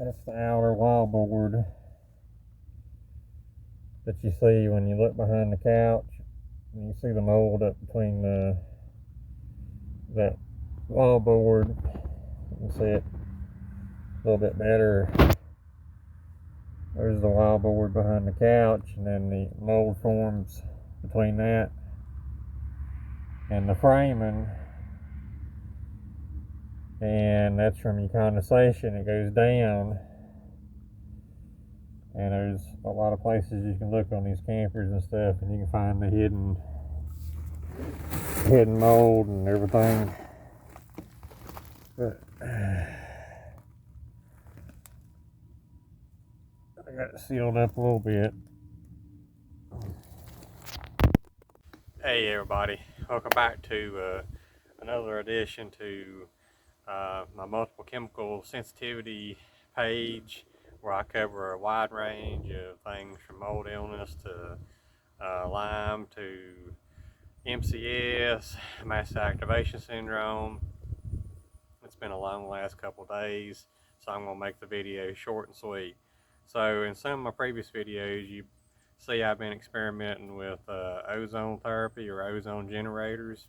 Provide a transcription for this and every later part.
That's the outer wallboard that you see when you look behind the couch, and you see the mold up between that wallboard. You can see it a little bit better. There's the wallboard behind the couch, and then the mold forms between that and the framing, and that's from your condensation. It goes down, and there's a lot of places you can look on these campers and stuff, and you can find the hidden mold and everything. But I got it sealed up a little bit. Hey everybody, welcome back to another edition to my multiple chemical sensitivity page, where I cover a wide range of things from mold illness to Lyme to MCS, mass activation syndrome. It's been a long last couple of days, so I'm going to make the video short and sweet. So in some of my previous videos, you see I've been experimenting with ozone therapy or ozone generators,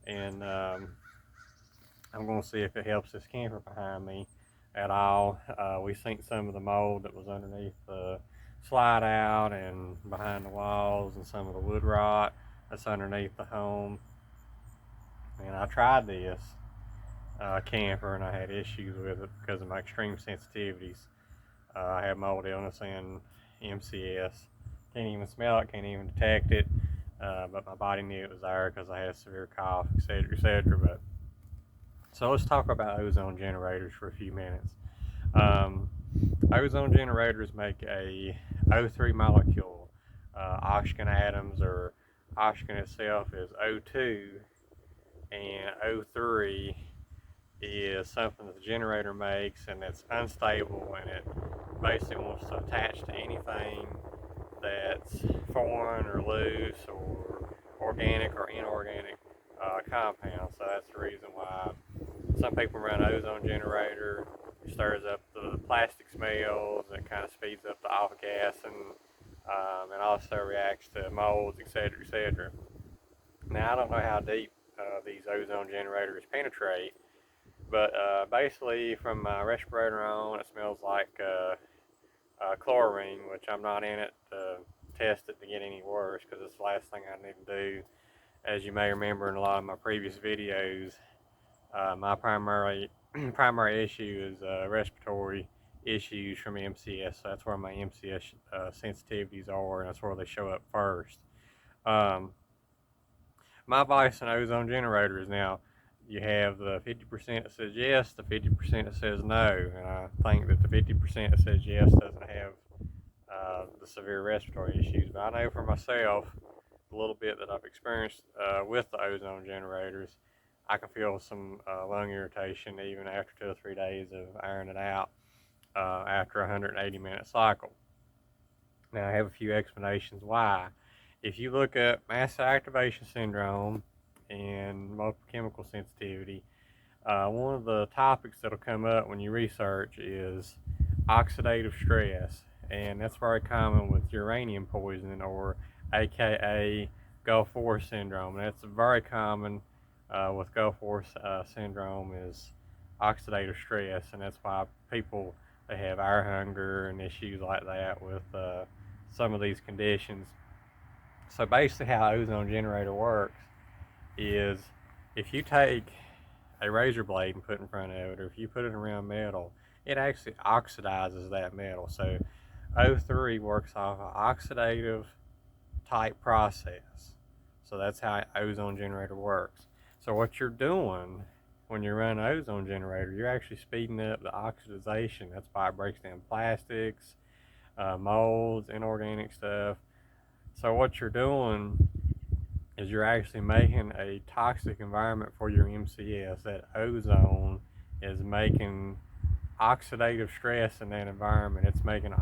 and I'm going to see if it helps this camper behind me at all. We seen some of the mold that was underneath the slide out and behind the walls, and some of the wood rot that's underneath the home. And I tried this camper, and I had issues with it because of my extreme sensitivities. I have mold illness and MCS. Can't even smell it, can't even detect it, but my body knew it was there because I had a severe cough, etc., etc. But so let's talk about ozone generators for a few minutes. Ozone generators make a O3 molecule. Oxygen atoms, or oxygen itself, is O2, and O3 is something that the generator makes, and it's unstable, and it basically wants to attach to anything that's foreign or loose or organic or inorganic compounds. So that's the reason why some people run an ozone generator. It stirs up the plastic smells, and it kind of speeds up the off gas, and also reacts to molds, etc., etc. Now, I don't know how deep these ozone generators penetrate, but basically from my respirator on, it smells like chlorine, which I'm not in it to test it to get any worse, because it's the last thing I need to do. As you may remember in a lot of my previous videos, my primary issue is respiratory issues from MCS. So that's where my MCS sensitivities are, and that's where they show up first. My advice on ozone generators: now, you have the 50% that says yes, the 50% that says no, and I think that the 50% that says yes doesn't have the severe respiratory issues. But I know for myself, a little bit that I've experienced with the ozone generators, I can feel some lung irritation even after 2 or 3 days of ironing it out after a 180-minute cycle. Now, I have a few explanations why. If you look up mass activation syndrome and multiple chemical sensitivity, one of the topics that'll come up when you research is oxidative stress, and that's very common with uranium poisoning, or aka Gulf War syndrome. And that's very common with Gulf War syndrome is oxidative stress, and that's why people, they have air hunger and issues like that with some of these conditions. So basically how ozone generator works is, if you take a razor blade and put it in front of it, or if you put it around metal, it actually oxidizes that metal. So O3 works off an oxidative type process. So that's how an ozone generator works. So what you're doing when you run an ozone generator, you're actually speeding up the oxidization. That's why it breaks down plastics, molds, inorganic stuff. So what you're doing is you're actually making a toxic environment for your MCS. That ozone is making oxidative stress in that environment. It's making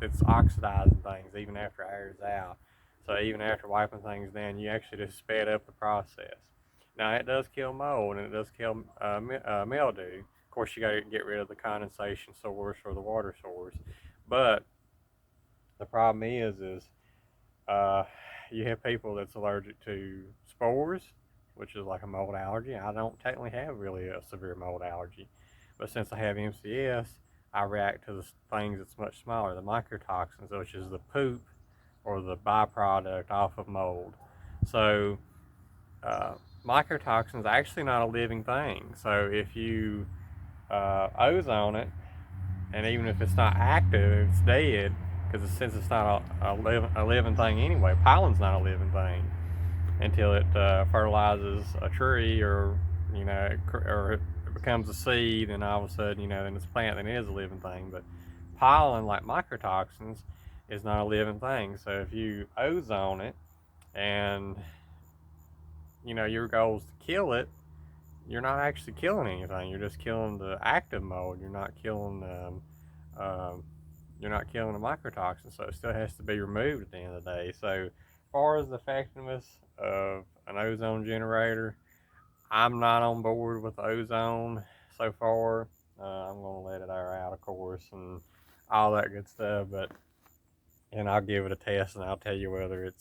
it's oxidizing things even after it airs out. So even after wiping things down, you actually just sped up the process. Now, it does kill mold, and it does kill mildew. Of course, you got to get rid of the condensation source or the water source. But the problem is uh, you have people that's allergic to spores, which is like a mold allergy. I don't technically have really a severe mold allergy, but since I have MCS, I react to the things that's much smaller, the microtoxins, which is the poop or the byproduct off of mold. So uh, microtoxins are actually not a living thing. So if you ozone it, and even if it's not active, it's dead, because since it's not a living thing anyway. Pollen's not a living thing until it fertilizes a tree, or or it becomes a seed, and all of a sudden, then it's a plant, then it is a living thing. But pollen, like microtoxins, is not a living thing. So if you ozone it, and your goal is to kill it, you're not actually killing anything. You're just killing the active mold. You're not killing you're not killing the microtoxin, so it still has to be removed at the end of the day. So as far as the effectiveness of an ozone generator, I'm not on board with ozone so far. I'm going to let it air out, of course, and all that good stuff, and I'll give it a test, and I'll tell you whether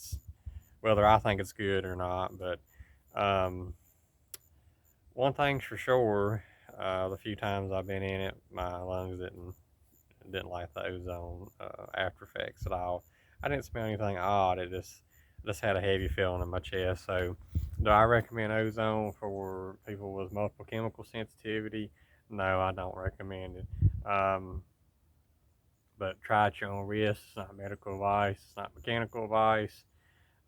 I think it's good or not. But one thing's for sure, the few times I've been in it, my lungs didn't like the ozone after effects at all. I didn't smell anything odd. It just had a heavy feeling in my chest. So, do I recommend ozone for people with multiple chemical sensitivity? No, I don't recommend it. But try at your own risk. It's not medical advice. It's not mechanical advice.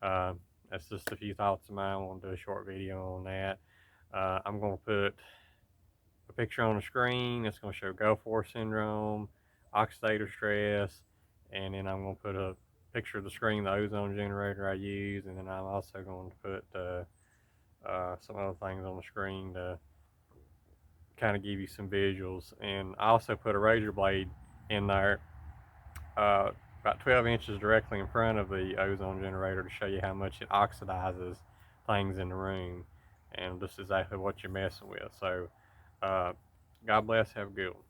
That's just a few thoughts of mine. I want to do a short video on that. I'm going to put a picture on the screen. It's going to show Gulf War syndrome, oxidative stress, and then I'm going to put a picture of the screen, the ozone generator I use, and then I'm also going to put some other things on the screen to kind of give you some visuals. And I also put a razor blade in there, about 12 inches directly in front of the ozone generator, to show you how much it oxidizes things in the room, and just exactly what you're messing with. So God bless, have a good one.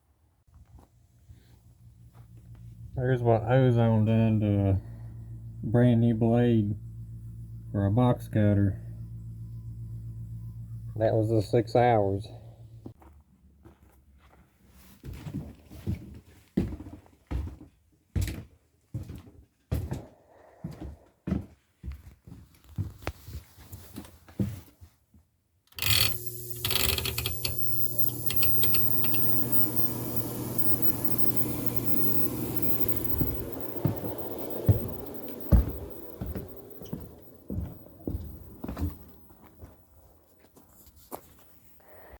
Here's what ozone done to a brand new blade for a box cutter. That was the 6 hours.